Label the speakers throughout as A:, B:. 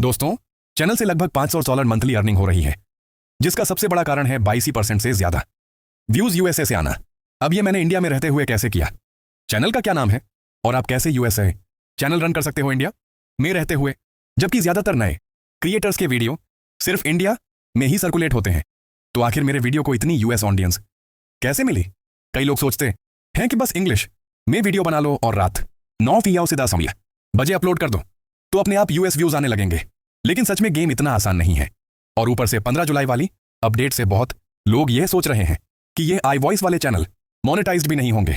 A: दोस्तों, चैनल से लगभग $500 मंथली अर्निंग हो रही है, जिसका सबसे बड़ा कारण है 22% से ज्यादा व्यूज यूएसए से आना। अब ये मैंने इंडिया में रहते हुए कैसे किया? चैनल का क्या नाम है और आप कैसे यूएसए चैनल रन कर सकते हो इंडिया में रहते हुए, जबकि ज्यादातर नए क्रिएटर्स के वीडियो सिर्फ इंडिया में ही सर्कुलेट होते हैं। तो आखिर मेरे वीडियो को इतनी यूएस ऑडियंस कैसे मिली? कई लोग सोचते हैं कि बस इंग्लिश में वीडियो बना लो और रात 9 या 10 बजे अपलोड कर दो तो अपने आप यूएस व्यूज आने लगेंगे। लेकिन सच में गेम इतना आसान नहीं है। और ऊपर से 15 जुलाई वाली अपडेट से बहुत लोग ये सोच रहे हैं कि ये आई वॉइस वाले चैनल मोनेटाइज्ड भी नहीं होंगे।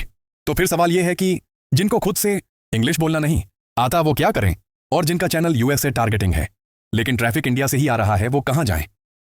A: तो फिर सवाल ये है कि जिनको खुद से इंग्लिश बोलना नहीं आता वो क्या करें, और जिनका चैनल यूएस से टारगेटिंग है लेकिन ट्रैफिक इंडिया से ही आ रहा है वो कहां जाएं?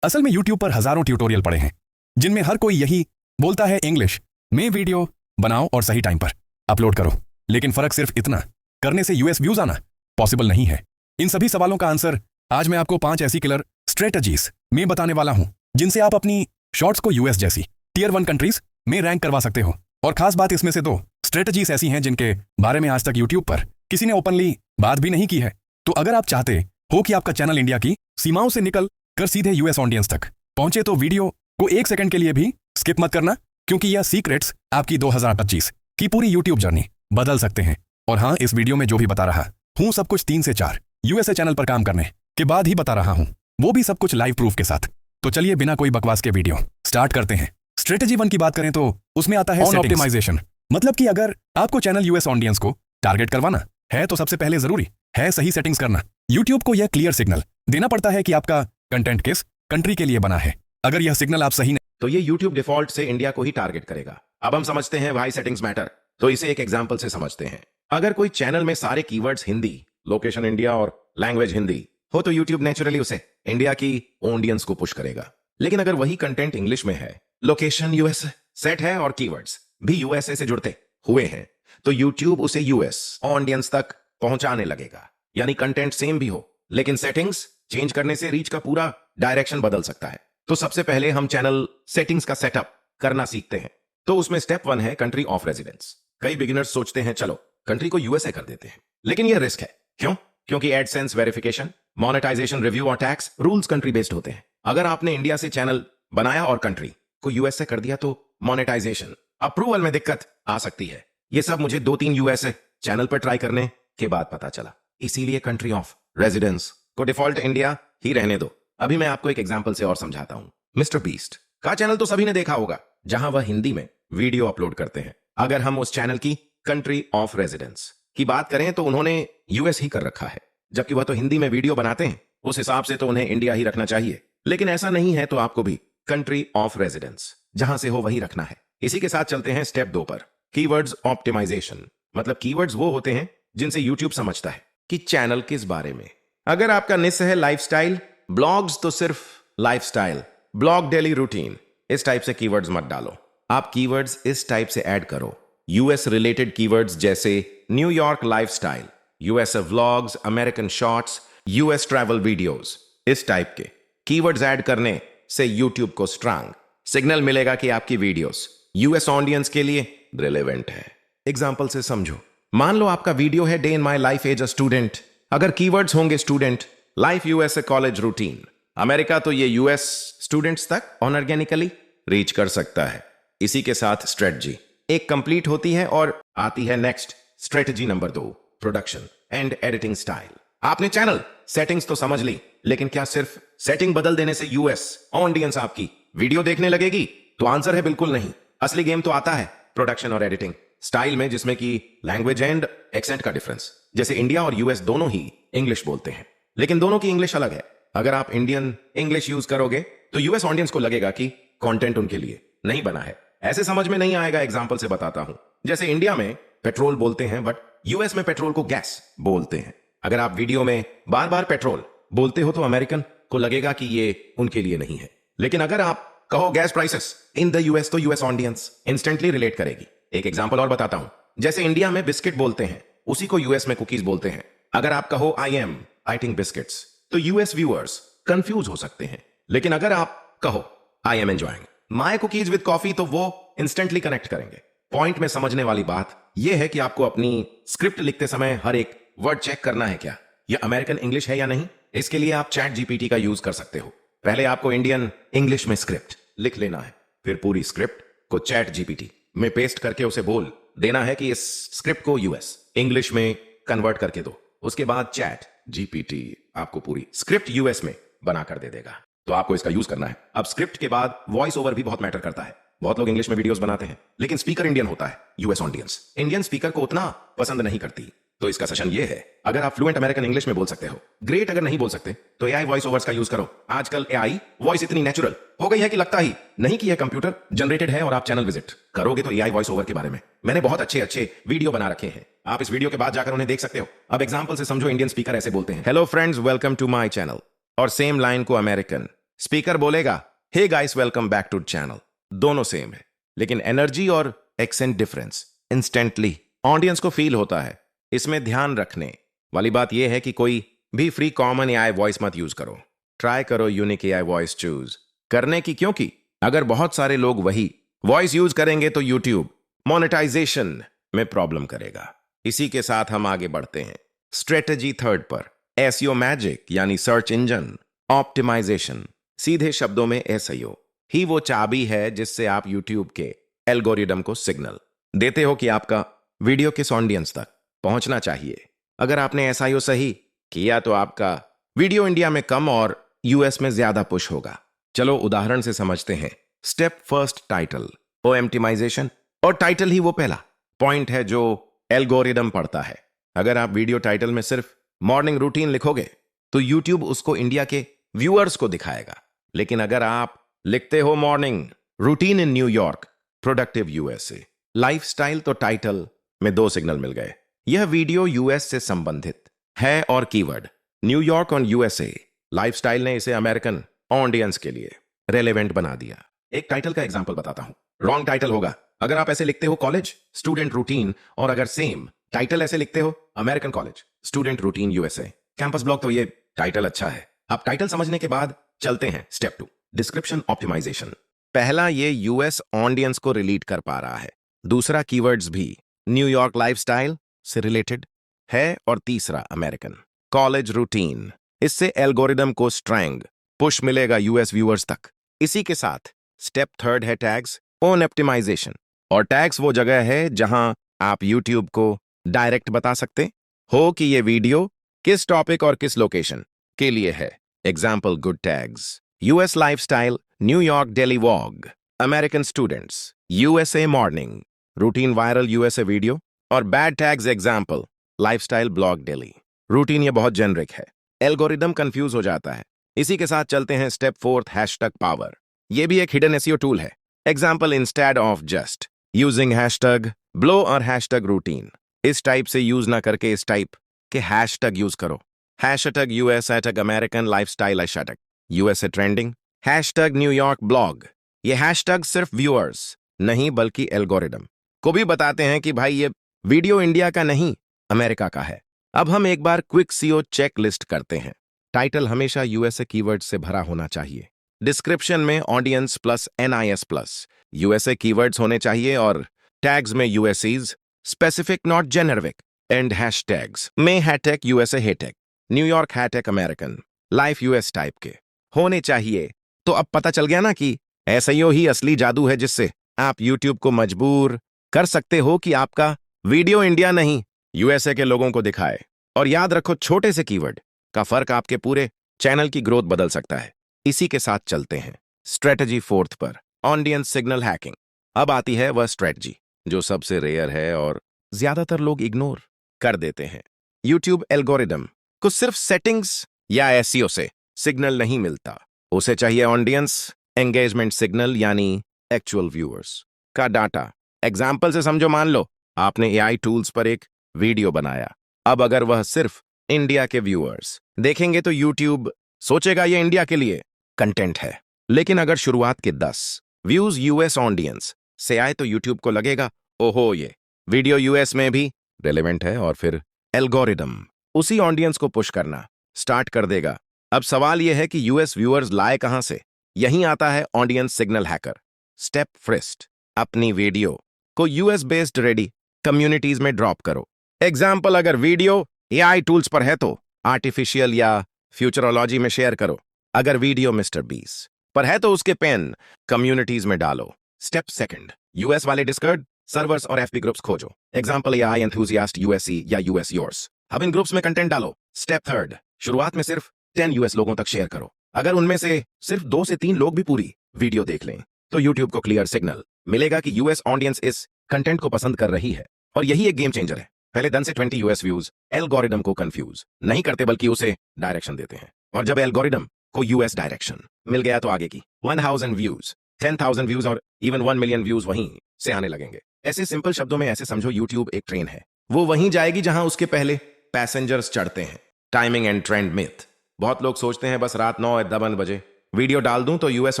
A: असल में यूट्यूब पर हजारों ट्यूटोरियल पड़े हैं जिनमें हर कोई यही बोलता है इंग्लिश में वीडियो बनाओ और सही टाइम पर अपलोड करो। लेकिन फर्क सिर्फ इतना करने से यूएस व्यूज आना पॉसिबल नहीं है। इन सभी सवालों का आंसर आज मैं आपको 5 ऐसी किलर स्ट्रेटजीज में बताने वाला हूं जिनसे आप अपनी शॉर्ट्स को यूएस जैसी टियर 1 कंट्रीज में रैंक करवा सकते हो। और खास बात इसमें से 2 स्ट्रेटजीज ऐसी हैं जिनके बारे में आज तक यूट्यूब पर किसी ने ओपनली बात भी नहीं की है। तो अगर आप चाहते हो कि आपका चैनल इंडिया की सीमाओं से निकल कर सीधे यूएस ऑडियंस तक पहुंचे तो वीडियो को 1 सेकंड के लिए भी स्किप मत करना, क्योंकि यह सीक्रेट्स आपकी 2025 की पूरी यूट्यूब जर्नी बदल सकते हैं। और हाँ, इस वीडियो में जो भी बता रहा हूं सब कुछ 3 से 4 यूएसए चैनल पर काम करने के बाद ही बता रहा हूं, वो भी सब कुछ लाइव प्रूफ के साथ। तो चलिए बिना कोई बकवास के वीडियो स्टार्ट करते हैं। स्ट्रेटेजी 1 की बात करें तो उसमें आता है ऑप्टिमाइजेशन। मतलब कि अगर आपको चैनल यूएस ऑडियंस को टारगेट करवाना है तो सबसे पहले जरूरी है सही सेटिंग्स करना। यूट्यूब को यह क्लियर सिग्नल देना पड़ता है कि आपका कंटेंट किस कंट्री के लिए बना है। अगर यह सिग्नल आप सही
B: तो ये YouTube डिफॉल्ट से इंडिया को ही टारगेट करेगा। अब हम समझते हैं व्हाई सेटिंग्स मैटर, तो इसे एक एग्जांपल से समझते हैं। अगर कोई चैनल में सारे कीवर्ड्स हिंदी, लोकेशन इंडिया और लैंग्वेज हिंदी हो तो YouTube नेचुरली उसे इंडिया की ऑडियंस को पुश करेगा। लेकिन अगर वही कंटेंट इंग्लिश में है, लोकेशन यूएस सेट है और कीवर्ड्स भी यूएसए से जुड़ते हुए हैं, तो YouTube उसे यूएस ऑडियंस तक पहुंचाने लगेगा। यानी कंटेंट सेम भी हो लेकिन सेटिंग्स चेंज करने से रीच का पूरा डायरेक्शन बदल सकता है। तो सबसे पहले हम चैनल सेटिंग्स का सेटअप करना सीखते हैं। तो उसमें स्टेप 1 है कंट्री ऑफ रेजिडेंस। कई बिगिनर्स सोचते हैं चलो कंट्री को यूएसए कर देते हैं, लेकिन यह रिस्क है। क्यों? क्योंकि एडसेंस वेरिफिकेशन, मोनेटाइजेशन रिव्यू और टैक्स रूल्स कंट्री बेस्ड होते हैं। अगर आपने इंडिया से चैनल बनाया और कंट्री को यूएसए कर दिया तो मोनेटाइजेशन अप्रूवल में दिक्कत आ सकती है। यह सब मुझे 2-3 यूएसए चैनल पर ट्राई करने के बाद पता चला। इसीलिए कंट्री ऑफ रेजिडेंस को डिफॉल्ट इंडिया ही रहने दो। अभी मैं आपको एक एग्जांपल से और समझाता हूं। मिस्टर बीस्ट का चैनल तो सभी ने देखा होगा, जहां वह हिंदी में वीडियो अपलोड करते हैं। अगर हम उस चैनल की कंट्री ऑफ रेजिडेंस की बात करें तो उन्होंने यूएस ही कर रखा है, जबकि वह तो हिंदी में वीडियो बनाते हैं। उस हिसाब से तो उन्हें इंडिया ही रखना चाहिए, लेकिन ऐसा नहीं है। तो आपको भी कंट्री ऑफ रेजिडेंस जहां से हो वही रखना है। इसी के साथ चलते हैं स्टेप 2 पर, कीवर्ड्स ऑप्टिमाइजेशन। मतलब कीवर्ड्स वो होते हैं जिनसे यूट्यूब समझता है कि चैनल किस बारे में। अगर आपका निश है लाइफस्टाइल ब्लॉग्स तो सिर्फ लाइफस्टाइल ब्लॉग, डेली रूटीन, इस टाइप से कीवर्ड्स मत डालो। आप कीवर्ड्स इस टाइप से ऐड करो, यूएस रिलेटेड कीवर्ड्स जैसे New York lifestyle, US vlogs, American shorts, US travel videos. इस टाइप के कीवर्ड्स ऐड करने से यूट्यूब को स्ट्रांग सिग्नल मिलेगा कि आपकी वीडियोस यूएस ऑडियंस के लिए रिलेवेंट है। एग्जांपल से समझो। मान लो आपका वीडियो है day in my life as a student. अगर कीवर्ड्स होंगे student, life US college routine, America, तो ये यूएस स्टूडेंट्स तक ऑर्गेनिकली रीच कर सकता है। इसी के साथ स्ट्रेटजी एक कंप्लीट होती है और आती है next strategy number 2, production and editing style. आपने चैनल सेटिंग्स तो समझ ली, लेकिन क्या सिर्फ सेटिंग बदल देने से यूएस ऑडियंस आपकी वीडियो देखने लगेगी? तो आंसर है बिल्कुल नहीं। असली गेम तो आता है प्रोडक्शन और एडिटिंग स्टाइल में, जिसमें कि लैंग्वेज एंड एक्सेंट का डिफरेंस। जैसे इंडिया और यूएस दोनों ही इंग्लिश बोलते हैं, लेकिन दोनों की इंग्लिश अलग है। अगर आप इंडियन इंग्लिश यूज करोगे तो यूएस ऑडियंस को लगेगा कि कंटेंट उनके लिए नहीं बना है। ऐसे समझ में नहीं आएगा। एग्जांपल से बताता हूं। जैसे इंडिया में पेट्रोल बोलते हैं, बट यूएस में पेट्रोल को गैस बोलते हैं। अगर आप वीडियो में बार बार पेट्रोल बोलते हो तो अमेरिकन को लगेगा कि ये उनके लिए नहीं है। लेकिन अगर आप कहो gas prices in the US, तो यूएस ऑडियंस इंस्टेंटली रिलेट करेगी। एक एग्जांपल और बताता हूं। जैसे इंडिया में बिस्किट बोलते हैं, उसी को यूएस में कुकीज बोलते हैं। अगर आप कहो आई एम ईटिंग बिस्किट्स, तो यूएस व्यूअर्स कंफ्यूज हो सकते हैं। लेकिन अगर आप कहो I am enjoying my cookies with coffee, तो वो इंस्टेंटली कनेक्ट करेंगे। पॉइंट में समझने वाली बात यह है कि आपको अपनी स्क्रिप्ट लिखते समय हर एक वर्ड चेक करना है, क्या यह अमेरिकन इंग्लिश है या नहीं। इसके लिए आप चैट जीपीटी का यूज कर सकते हो। पहले आपको इंडियन इंग्लिश में स्क्रिप्ट लिख लेना है, फिर पूरी स्क्रिप्ट को चैट जीपीटी में पेस्ट करके उसे बोल देना है कि इस स्क्रिप्ट को यूएस इंग्लिश में कन्वर्ट करके दो। उसके बाद चैट जीपीटी आपको पूरी स्क्रिप्ट यूएस में बना कर दे देगा। तो आपको इसका यूज करना है। अब स्क्रिप्ट के बाद वॉइस ओवर भी बहुत मैटर करता है। बहुत लोग इंग्लिश में वीडियोस बनाते हैं, लेकिन स्पीकर इंडियन होता है, यूएस ऑडियंस इंडियन स्पीकर को उतना पसंद नहीं करती। तो इसका सेशन ये है, अगर आप फ्लुएंट अमेरिकन इंग्लिश में बोल सकते हो ग्रेट, अगर नहीं बोल सकते तो एआई वॉइस ओवर्स का यूज करो। आजकल एआई वॉइस इतनी नेचुरल हो गई है कि लगता ही नहीं कि यह कंप्यूटर जनरेटेड है। और आप चैनल विजिट करोगे तो एआई वॉइस ओवर के बारे में मैंने बहुत अच्छे अच्छे वीडियो बना रखे हैं, आप इस वीडियो के बाद जाकर उन्हें देख सकते हो। अब एग्जांपल से समझो, इंडियन स्पीकर ऐसे बोलते हैं, hello friends, welcome to my channel. और सेम लाइन को अमेरिकन स्पीकर बोलेगा, hey guys, welcome back to channel. दोनों सेम है, लेकिन एनर्जी और एक्सेंट डिफरेंस इंस्टेंटली ऑडियंस को फील होता है। इसमें ध्यान रखने वाली बात यह है कि कोई भी फ्री कॉमन एआई वॉइस मत यूज करो। ट्राई करो यूनिक एआई वॉइस चूज करने की, क्योंकि अगर बहुत सारे लोग वही वॉइस यूज करेंगे तो यूट्यूब मोनेटाइजेशन में प्रॉब्लम करेगा। इसी के साथ हम आगे बढ़ते हैं स्ट्रेटेजी थर्ड पर, एसईओ मैजिक यानी सर्च इंजन ऑप्टिमाइजेशन। सीधे शब्दों में एसईओ ही वो चाबी है जिससे आप यूट्यूब के एल्गोरिदम को सिग्नल देते हो कि आपका वीडियो किस ऑडियंस तक पहुंचना चाहिए। अगर आपने एसईओ सही किया तो आपका वीडियो इंडिया में कम और यूएस में ज्यादा पुश होगा। चलो उदाहरण से समझते हैं। Step first, title optimisation. और टाइटल ही वो पहला पॉइंट है जो एल्गोरिदम पढ़ता है। अगर आप वीडियो टाइटल में सिर्फ मॉर्निंग रूटीन लिखोगे तो यूट्यूब उसको इंडिया के व्यूअर्स को दिखाएगा। लेकिन अगर आप लिखते हो morning routine in New York, productive USA, lifestyle, तो टाइटल में दो सिग्नल मिल गए। यह वीडियो यूएस से संबंधित है और कीवर्ड न्यूयॉर्क और यूएसए, लाइफस्टाइल ने इसे अमेरिकन ऑडियंस के लिए रेलेवेंट बना दिया। एक टाइटल का एग्जांपल बताता हूं। रॉन्ग टाइटल होगा अगर आप ऐसे लिखते हो कॉलेज स्टूडेंट रूटीन, और अगर सेम टाइटल ऐसे लिखते हो American college student routine USA campus blog, तो ये टाइटल अच्छा है। अब टाइटल समझने के बाद चलते हैं स्टेप 2, डिस्क्रिप्शन ऑप्टिमाइजेशन। पहला, ये यूएस ऑडियंस को रिलेट कर पा रहा है। दूसरा, कीवर्ड्स भी न्यूयॉर्क लाइफस्टाइल से रिलेटेड है। और तीसरा, अमेरिकन कॉलेज रूटीन। इससे एल्गोरिदम को स्ट्रेंग पुश मिलेगा यूएस व्यूअर्स तक। इसी के साथ स्टेप थर्ड है टैग्स ऑन ऑप्टिमाइजेशन। और टैग्स वो जगह है जहां आप यूट्यूब को डायरेक्ट बता सकते हो कि ये वीडियो किस टॉपिक और किस लोकेशन के लिए है। Example, good tags US lifestyle, New York daily vlog, American students, USA morning routine, viral USA video. और bad tags, example lifestyle blog daily routine. ये बहुत जेनरिक है, एल्गोरिदम कंफ्यूज हो जाता है। इसी के साथ चलते हैं स्टेप फोर्थ, हैशटैग पावर। ये भी एक हिडन एसईओ टूल है। Example, instead of just using hashtag blow और हैशटैग रूटीन, इस टाइप से यूज ना करके इस टाइप के हैशटैग यूज करो। Hashtag US, hashtag American lifestyle, hashtag USA trending, hashtag New York blog. ये हैशटैग सिर्फ व्यूअर्स नहीं बल्कि एल्गोरिदम को भी बताते हैं कि भाई ये वीडियो इंडिया का नहीं अमेरिका का है। अब हम एक बार क्विक सीओ चेक लिस्ट करते हैं। टाइटल हमेशा यूएसए कीवर्ड से भरा होना चाहिए। डिस्क्रिप्शन में audience plus NIS plus USA keywords होने चाहिए। और टैग्स में uses, specific not generic. And hashtags में hashtag USA, hashtag New York, hashtag American, life US type के होने चाहिए। तो अब पता चल गया ना कि एसईओ ही असली जादू है जिससे आप यूट्यूब को मजबूर कर सकते हो कि आपका वीडियो इंडिया नहीं यूएसए के लोगों को दिखाए। और याद रखो, छोटे से कीवर्ड का फर्क आपके पूरे चैनल की ग्रोथ बदल सकता है। इसी के साथ चलते हैं स्ट्रेटजी फोर्थ पर, ऑडियंस सिग्नल हैकिंग। अब आती है वह स्ट्रेटजी जो सबसे रेयर है और ज्यादातर लोग इग्नोर कर देते हैं। यूट्यूब एल्गोरिदम को सिर्फ सेटिंग्स या एसईओ से सिग्नल नहीं मिलता, उसे चाहिए ऑडियंस एंगेजमेंट सिग्नल, यानी एक्चुअल व्यूअर्स का डाटा। एग्जाम्पल से समझो, मान लो आपने एआई टूल्स पर एक वीडियो बनाया। अब अगर वह सिर्फ इंडिया के व्यूअर्स देखेंगे तो यूट्यूब सोचेगा ये इंडिया के लिए कंटेंट है। लेकिन अगर शुरुआत के 10 व्यूज यूएस ऑडियंस से आए तो यूट्यूब को लगेगा, ओहो ये वीडियो यूएस में भी रेलेवेंट है। और फिर एल्गोरिदम उसी ऑडियंस को पुश करना स्टार्ट कर देगा। अब सवाल यह है कि यूएस व्यूअर्स लाए कहां से? यहीं आता है audience signal hacker. Step first, अपनी वीडियो को यूएस बेस्ड रेडी कम्युनिटीज में ड्रॉप करो। एग्जाम्पल, अगर वीडियो एआई टूल्स पर है तो आर्टिफिशियल या फ्यूचरोलॉजी में शेयर करो। अगर वीडियो मिस्टर बीस पर है तो उसके पेन कम्युनिटीज में डालो। स्टेप सेकंड, यूएस वाले डिस्कॉर्ड सर्वर्स और एफबी ग्रुप्स खोजो। एग्जांपल एआई एंथुसियास्ट यूएससी या यूएस योर्स। अब इन ग्रुप्स में कंटेंट डालो। स्टेप थर्ड, शुरुआत में सिर्फ 10 यूएस लोगों तक शेयर करो। अगर उनमें से सिर्फ 2 से 3 लोग भी पूरी वीडियो देख लें तो यूट्यूब को क्लियर सिग्नल मिलेगा कि यूएस ऑडियंस इस कंटेंट को पसंद कर रही है। और यही एक गेम चेंजर है। पहले 10 से 20 यूएस व्यूज एल्गोरिदम को कंफ्यूज नहीं करते बल्कि उसे डायरेक्शन देते हैं। और जब एल्गोरिदम को यूएस डायरेक्शन मिल गया तो आगे की 1000 व्यूज 10,000 व्यूज और इवन 1 मिलियन व्यूज वहीं से आने लगेंगे। ऐसे सिंपल शब्दों में ऐसे समझो, यूट्यूब एक ट्रेन है, वो वहीं जाएगी जहां उसके पहले पैसेंजर्स चढ़ते हैं। Timing and trend myth. बहुत लोग सोचते हैं बस रात 9-10 बजे वीडियो डाल दूं तो यूएस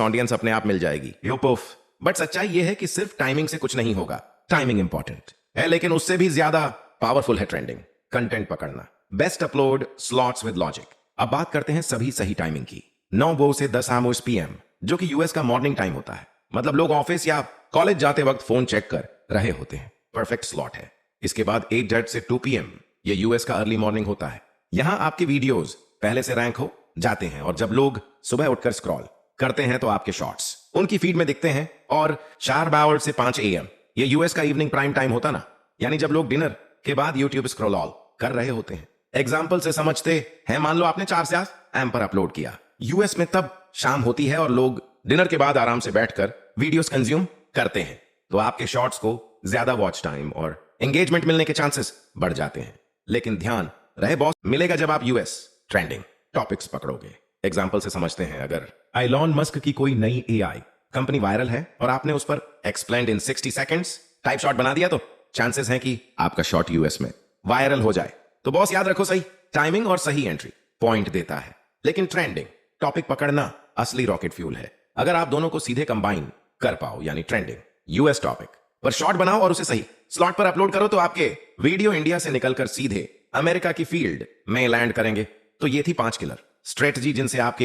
B: ऑडियंस अपने आप मिल जाएगी। यूपुफ। बट सच्चाई यह है कि सिर्फ टाइमिंग से कुछ नहीं होगा। टाइमिंग इंपॉर्टेंट है लेकिन उससे भी ज्यादा पावरफुल है ट्रेंडिंग कंटेंट पकड़ना। Best upload slots with logic. अब बात करते हैं सभी सही टाइमिंग की। 9 से 10 आमोस पीएम जो कि यूएस का मॉर्निंग टाइम होता है, मतलब लोग ऑफिस या कॉलेज जाते वक्त फोन चेक कर रहे होते हैं, परफेक्ट स्लॉट है। इसके बाद 8 से 2 पीएम ये यूएस का अर्ली मॉर्निंग होता है। यहां आपके वीडियोस पहले से रैंक हो जाते हैं और जब लोग सुबह उठकर स्क्रॉल करते हैं तो आपके शॉर्ट्स उनकी फीड में दिखते हैं। और 4 से 5 AM ये यूएस का इवनिंग प्राइम टाइम होता ना, यानी जब लोग डिनर के बाद यूट्यूब स्क्रॉल ऑल कर रहे होते हैं। एग्जाम्पल से समझते हैं, मान लो आपने 4 से 8 AM पर अपलोड किया। यूएस में तब शाम होती है और लोग डिनर के बाद आराम से बैठकर वीडियोस कंज्यूम करते हैं, तो आपके शॉर्ट्स को ज्यादा वॉच टाइम और एंगेजमेंट मिलने के चांसेस बढ़ जाते हैं। लेकिन ध्यान रहे बॉस मिलेगा जब आप यूएस ट्रेंडिंग टॉपिक्स पकड़ोगे। एग्जाम्पल से समझते हैं, अगर एलोन मस्क की कोई नई एआई कंपनी वायरल है और आपने उस पर एक्सप्लेन्ड इन 60 सेकंड्स टाइप शॉट बना दिया तो चांसेस हैं कि आपका शॉट यूएस में वायरल हो जाए। तो बॉस याद रखो, सही टाइमिंग और सही एंट्री पॉइंट देता है, लेकिन ट्रेंडिंग टॉपिक पकड़ना असली रॉकेट फ्यूल है। अगर आप दोनों को सीधे कंबाइन कर पाओ, यानी ट्रेंडिंग यूएस टॉपिक पर शॉर्ट बनाओ और उसे सही स्लॉट पर अपलोड करो, तो आपके वीडियो इंडिया से निकलकर सीधे अमेरिका की फील्ड में लैंड करेंगे। तो ये थी 5 किलर स्ट्रेटजी जिनसे आपके